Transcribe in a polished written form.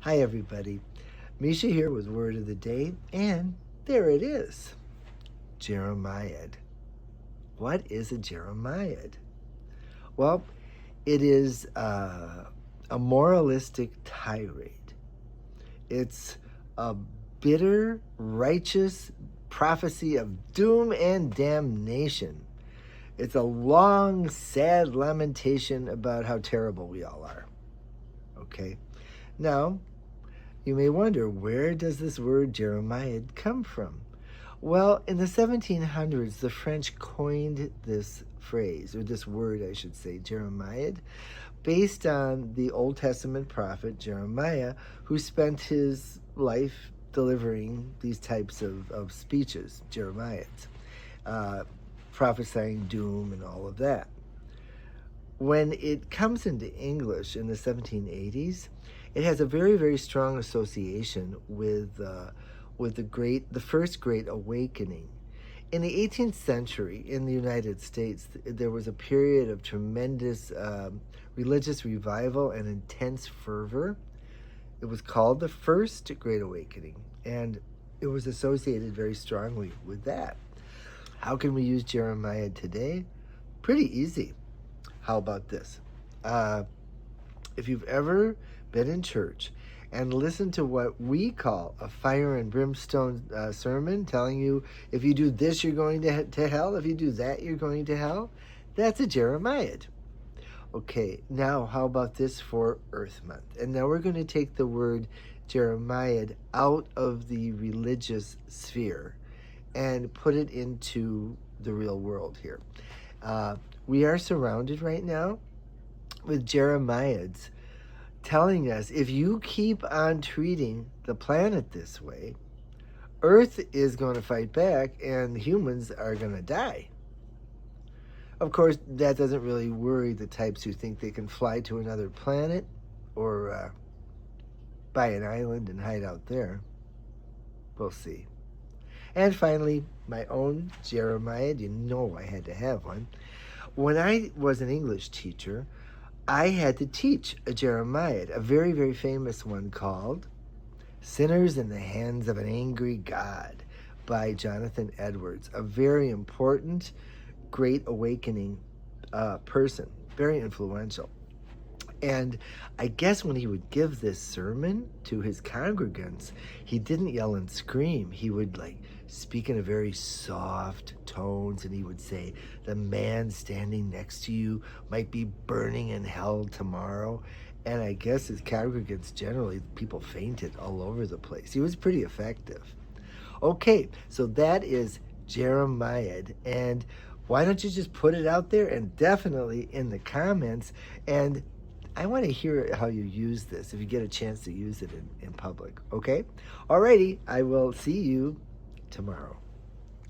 Hi, everybody. Mischa here with Word of the Day, and there it is. Jeremiad. What is a Jeremiad? Well, it is a moralistic tirade. It's a bitter, righteous prophecy of doom and damnation. It's a long, sad lamentation about how terrible we all are. Okay? Now, you may wonder, where does this word Jeremiad come from? Well, in the 1700s, the French coined this phrase, or this word, I should say, Jeremiad, based on the Old Testament prophet Jeremiah, who spent his life delivering these types of speeches, Jeremiads, prophesying doom and all of that. When it comes into English in the 1780s, it has a very, very strong association with the first Great Awakening. In the 18th century, in the United States, there was a period of tremendous religious revival and intense fervor. It was called the First Great Awakening, and it was associated very strongly with that. How can we use Jeremiad today? Pretty easy. How about this? If you've ever been in church and listened to what we call a fire and brimstone sermon, telling you if you do this, you're going to hell, if you do that, you're going to hell, that's a Jeremiad. Okay, now how about this for Earth Month? And now we're going to take the word Jeremiad out of the religious sphere and put it into the real world here. We are surrounded right now with Jeremiads telling us, if you keep on treating the planet this way, Earth is going to fight back and humans are going to die. Of course, that doesn't really worry the types who think they can fly to another planet or buy an island and hide out there. We'll see. And finally, my own Jeremiad. You know I had to have one. When I was an English teacher, I had to teach a Jeremiad, a very, very famous one called Sinners in the Hands of an Angry God by Jonathan Edwards, a very important Great Awakening person, very influential. And I guess when he would give this sermon to his congregants, he didn't yell and scream. He would speak in a very soft tones, and he would say, the man standing next to you might be burning in hell tomorrow. And I guess his congregants, generally, people fainted all over the place. He was pretty effective. Okay, so that is Jeremiad. And why don't you just put it out there, and definitely in the comments, and I want to hear how you use this, if you get a chance to use it in public, okay? Alrighty, I will see you tomorrow.